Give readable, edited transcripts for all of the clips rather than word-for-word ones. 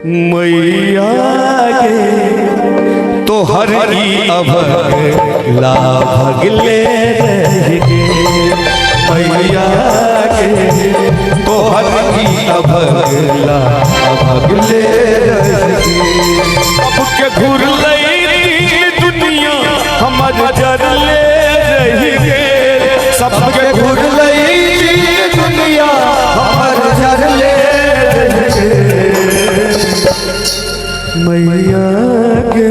मैया के तो हर की अभगला भगले रहेंगे। मैया के तो हर की अभगला भगले रहेंगे। अब के घूर दुनिया हमर जरले रहेंगे। सबके घूर दुनिया हमर जरले रहेंगे। मैया के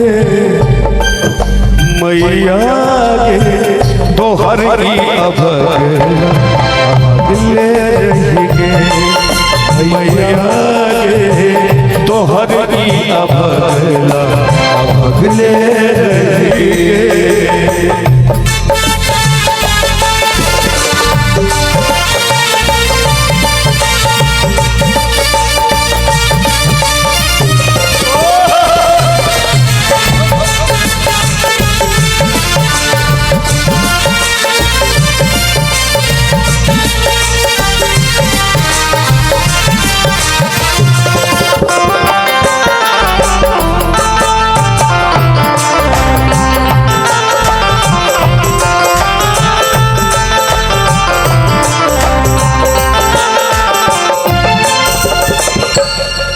तो हर की अभगला भगले रहेंगे। मैया के तो हर की अभगला भगले रहेंगे।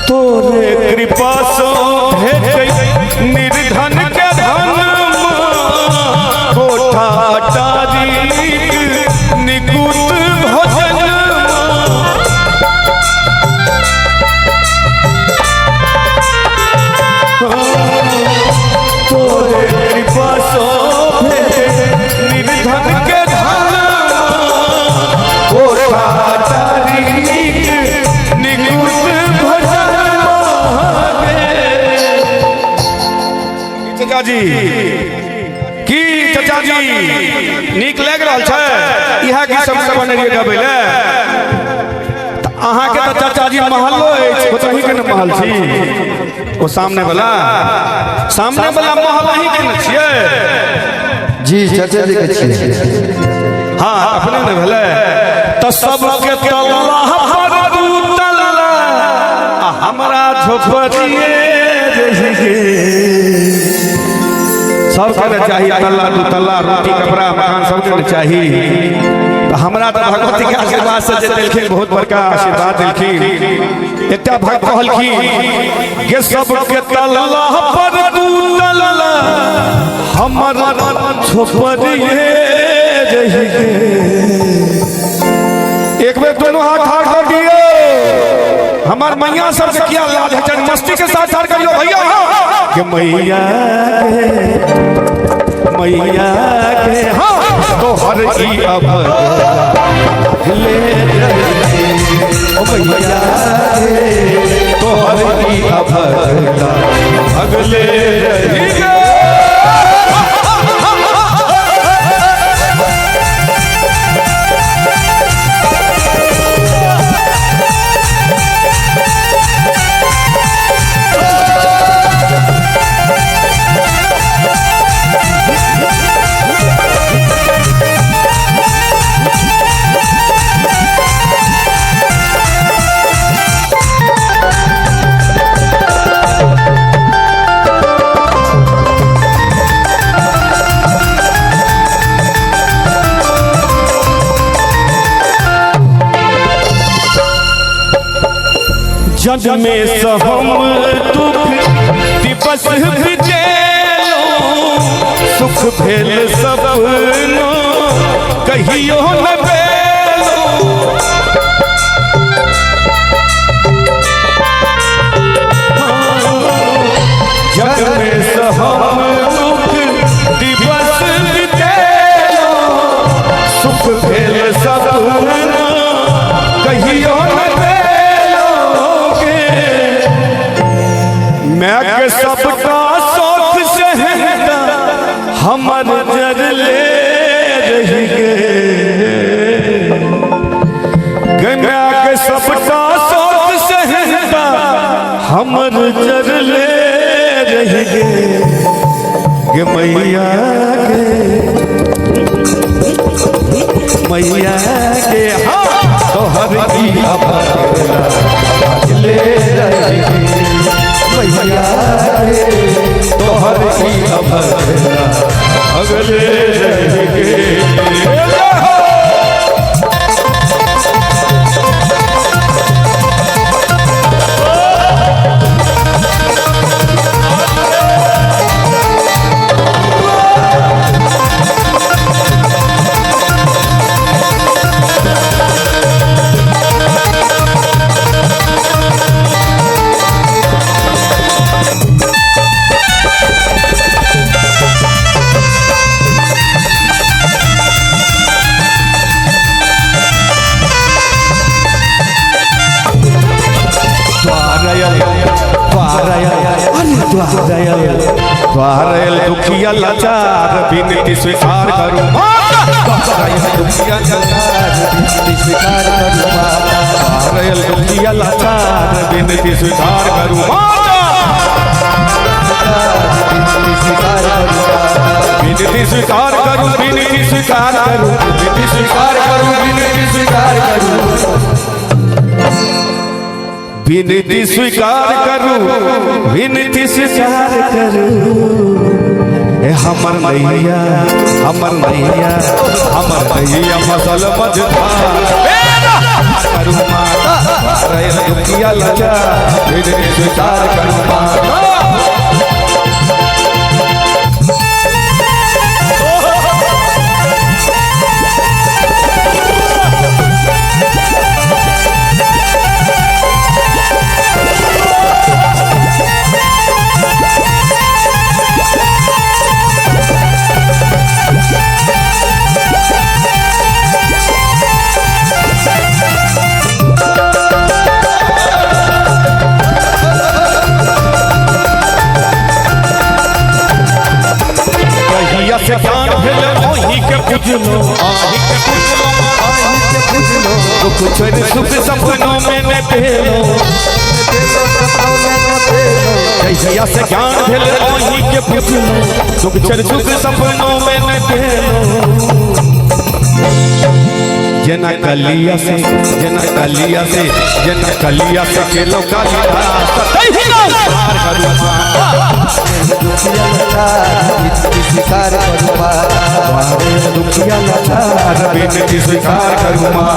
तोरे कृपा सो निर्धन के धन कोठा अटारीक निकुत भजन। तोरे कृपा सो निर्धन के धन कोठा अटारीक निकुत चाचा जी की चाचा जी नीक लग रहा है। यह की सब बने गबे अहाँ के तो चाचा जी महलो है बताही के न महल छी। ओ सामने वाला महल ही के न छिए जी चाचा जी के छिए। हां अपने ने भले त सब के तल्ला पर दू तल्ला हमरा झोपड़िए रहिए। सबके चाहिए तल्ला दू तल्ला रोटी कपड़ा मकान सबके चाहिए। तो हमरा तो भगवती के आशीर्वाद से दिलखिन बहुत बड़का आशीर्वाद दिलखिन। एकटा भक्त कहलखिन के सबके तल्ला पर दू तल्ला हमरा झोपड़िए रहिए। एक बेर दोनों हाथ ठाड़ कर दियो। हमार मैया सबसे क्या लाज है मस्ती के साथ ठाड़ करियो भैया कि मैया के हाँ तो हर की अभगले रहेंगे। ओ मैया के तो हर की अभगला भगले रहेंगे। जग में सहम दुख दिवस बितेलो सुख भेल सपनो कहियो न बेलो। जग में सहम दुख दिवस बितेलो सुख भेल सपनो कहियो न मैं के सबका शौक सहता हमर जरले रहेंगे। मैं के सबका शौक सहता हमर जरले रहेंगे। कि मैया के हाँ तो हर की अभगला भगले रहेंगे। कोसी अभरा अगले रहेंगे। द्वारयल दुखिया लाचार विनती स्वीकार करूं दुखिया द्वारयल दुखिया लाचार विनती स्वीकार करूं विनती स्वीकार करूं विनती स्वीकार करूं विनती स्वीकार करूं विनती स्वीकार करूं विनती स्वीकार करूं विनती स्वीकार करूं हमर नैया हमर नैया हमर नैया फसल मझधार करूं माता दुखिया लजा विनती स्वीकार करूं माता से ज्ञान भेल ओही के पूजलो आही के पूजलो आही के पूजलो दुख छोड़ सुख सपनों में न पेलो जैया से ज्ञान भेल ओही के पूजलो दुख छोड़ सुख सपनों में न पेलो जना कलिया से जना कलिया से जना कलिया से केलो कालिदास कहीं ना पार करूंगा दुखिया स्वीकार करूंगा दुखिया लाचार विनती स्वीकार करूंगा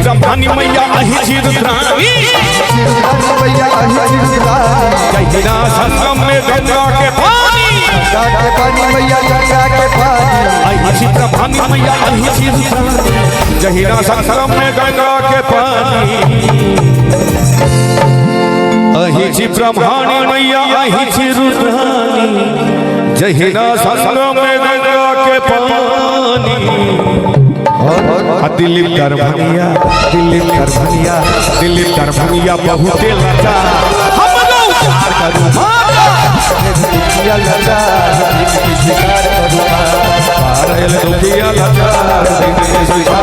ब्रह्मणी मैया अहि चिरद्राणी मैया अहि चिरद्राणी जहिना संगम में गंगा के पानी मैया गंगा के पानी अहि चिरद्राणी मैया अहि चिरद्राणी जहिना संगम में गंगा के पानी अहि चिरद्राणी मैया अहि चिरद्राणी जहिना संगम में गंगा के पानी दिलीप करभनिया दिलीप करभनिया दिलीप करभनिया बहुते लगा हम लोग प्यार करूं माता दुखिया लगा विनती स्वीकार करूं पारल दुखिया लगा विनती स्वीकार